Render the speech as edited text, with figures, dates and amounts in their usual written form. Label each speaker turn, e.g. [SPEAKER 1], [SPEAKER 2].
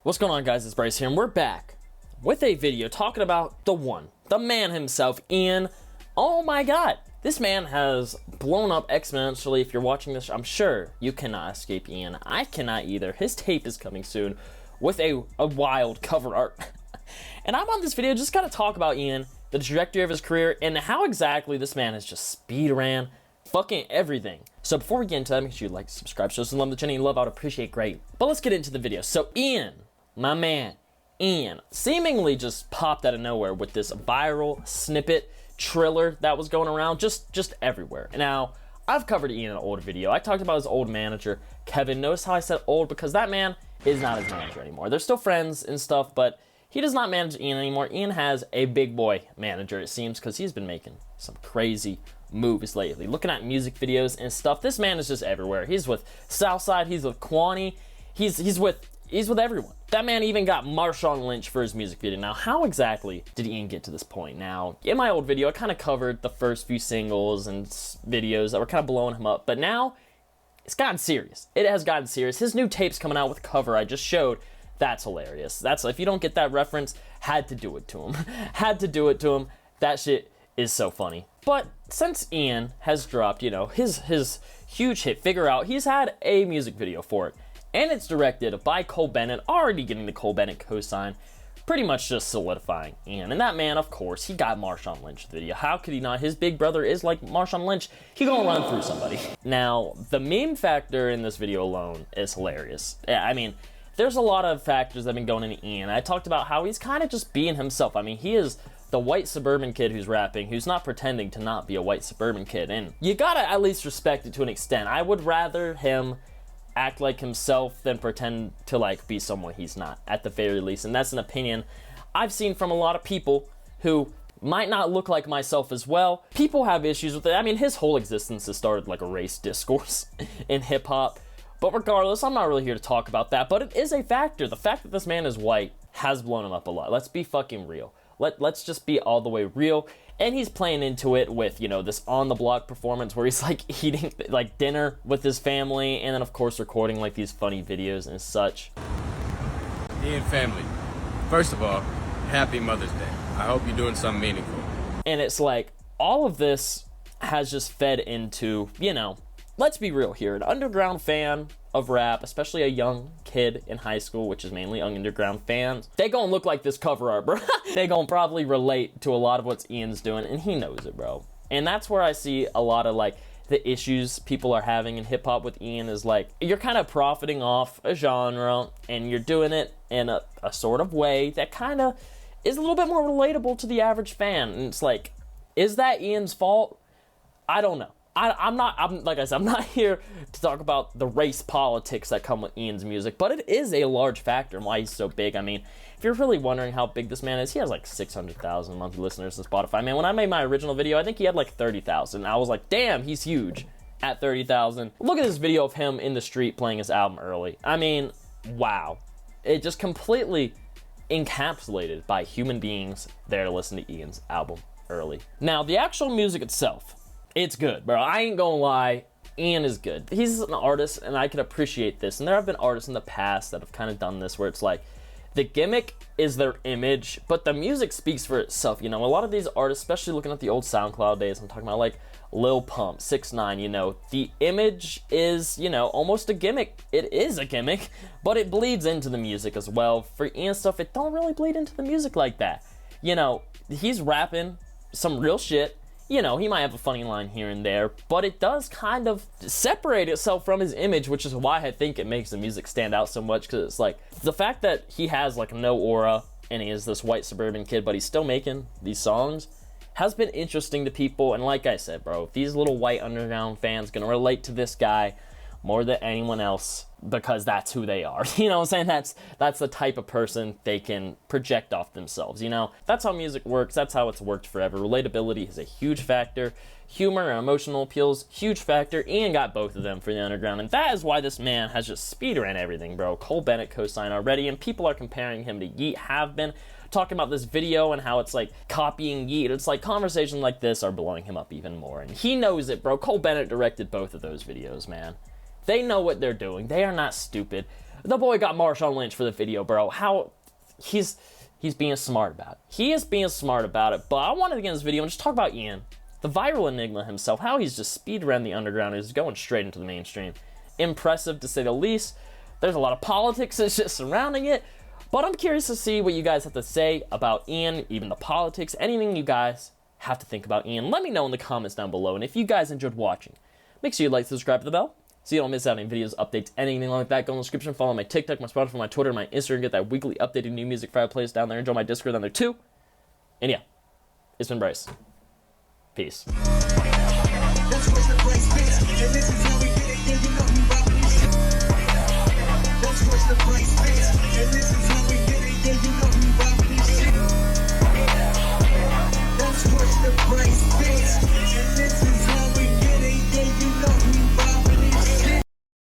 [SPEAKER 1] What's going on, guys? It's Bryce here, and we're back with a video talking about the one, the man himself, Ian. Oh my god, this man has blown up exponentially. If you're watching this, I'm sure you cannot escape Ian. I cannot either. His tape is coming soon with a wild cover art. And I'm on this video just gotta talk about Ian, the trajectory of his career, and how exactly this man has just speed ran fucking everything. So before we get into that, make sure you like, subscribe, show some love to the channel you love. I would appreciate great. But let's get into the video. So Ian, my man, Ian, seemingly just popped out of nowhere with this viral snippet trailer that was going around just everywhere. Now, I've covered Ian in an old video. I talked about his old manager, Kevin. Notice how I said old, because that man is not his manager anymore. They're still friends and stuff, but he does not manage Ian anymore. Ian has a big boy manager, it seems, because he's been making some crazy movies lately. Looking at music videos and stuff, this man is just everywhere. He's with Southside, he's with Quanny, he's with everyone. That man even got Marshawn Lynch for his music video. Now, how exactly did Ian get to this point? Now, in my old video, I kind of covered the first few singles and videos that were kind of blowing him up, but now it's gotten serious. It has gotten serious. His new tape's coming out with a cover I just showed. That's hilarious. That's, if you don't get that reference, had to do it to him. Had to do it to him. That shit is so funny. But since Ian has dropped, you know, his huge hit, Figure Out, he's had a music video for it. And it's directed by Bennet, already getting the Bennet cosign, pretty much just solidifying Ian. And that man, of course, he got Marshawn Lynch the video. How could he not? His big brother is like Marshawn Lynch. He gonna run through somebody. Now, the meme factor in this video alone is hilarious. Yeah, I mean, there's a lot of factors that have been going into Ian. I talked about how he's kind of just being himself. I mean, he is the white suburban kid who's rapping, who's not pretending to not be a white suburban kid. And you gotta at least respect it to an extent. I would rather him act like himself than pretend to like be someone he's not, at the very least. And that's an opinion I've seen from a lot of people who might not look like myself as well. People have issues with it. I mean, his whole existence has started like a race discourse in hip-hop. But regardless, I'm not really here to talk about that, but it is a factor. The fact that this man is white has blown him up a lot. Let's be fucking real. Let's just be all the way real. And he's playing into it with, you know, this on the block performance where he's like eating like dinner with his family, and then of course recording like these funny videos and such.
[SPEAKER 2] Ian family, first of all, happy Mother's Day. I hope you're doing something meaningful.
[SPEAKER 1] And it's like all of this has just fed into, you know, let's be real here, an underground fan of rap, especially a young kid in high school, which is mainly underground fans, they gonna look like this cover art, bro. They gonna probably relate to a lot of what Ian's doing, and he knows it, bro. And that's where I see a lot of like the issues people are having in hip-hop with Ian is like, you're kind of profiting off a genre, and you're doing it in a sort of way that kind of is a little bit more relatable to the average fan. And it's like, is that Ian's fault? I don't know. I'm like I said, I'm not here to talk about the race politics that come with Ian's music, but it is a large factor in why he's so big. I mean, if you're really wondering how big this man is, he has like 600,000 monthly listeners to Spotify. Man, when I made my original video, I think he had like 30,000. I was like, damn, he's huge at 30,000. Look at this video of him in the street playing his album early. I mean, wow. It just completely encapsulated by human beings there to listen to Ian's album early. Now, the actual music itself, it's good, bro. I ain't gonna lie. Ian is good. He's an artist, and I can appreciate this. And there have been artists in the past that have kind of done this, where it's like, the gimmick is their image, but the music speaks for itself. You know, a lot of these artists, especially looking at the old SoundCloud days, I'm talking about like Lil Pump, 6ix9ine, you know, the image is, you know, almost a gimmick. It is a gimmick, but it bleeds into the music as well. For Ian stuff, it don't really bleed into the music like that. You know, he's rapping some real shit. You know, he might have a funny line here and there, but it does kind of separate itself from his image, which is why I think it makes the music stand out so much, because it's like, the fact that he has like no aura, and he is this white suburban kid, but he's still making these songs, has been interesting to people. And like I said, bro, these little white underground fans gonna relate to this guy more than anyone else, because that's who they are. You know what I'm saying? That's the type of person they can project off themselves, you know? That's how music works. That's how it's worked forever. Relatability is a huge factor. Humor and emotional appeals, huge factor. Ian got both of them for the underground, and that is why this man has just speedran everything, bro. Bennet co-signed already, and people are comparing him to Yeet, have been talking about this video and how it's like copying Yeet. It's like conversations like this are blowing him up even more, and he knows it, bro. Bennet directed both of those videos, man. They know what they're doing. They are not stupid. The boy got Marshawn Lynch for the video, bro. How he's being smart about it. He is being smart about it. But I wanted to get in this video and just talk about Ian, the viral enigma himself, how he's just speed around the underground and is going straight into the mainstream. Impressive, to say the least. There's a lot of politics that's just surrounding it. But I'm curious to see what you guys have to say about Ian, even the politics, anything you guys have to think about Ian. Let me know in the comments down below. And if you guys enjoyed watching, make sure you like, subscribe to the bell, so you don't miss out on any videos, updates, anything like that. Go in the description, follow my TikTok, my Spotify, my Twitter, my Instagram, get that weekly updated new music fireplace down there. Enjoy my Discord down there too. And yeah, it's been Bryce. Peace.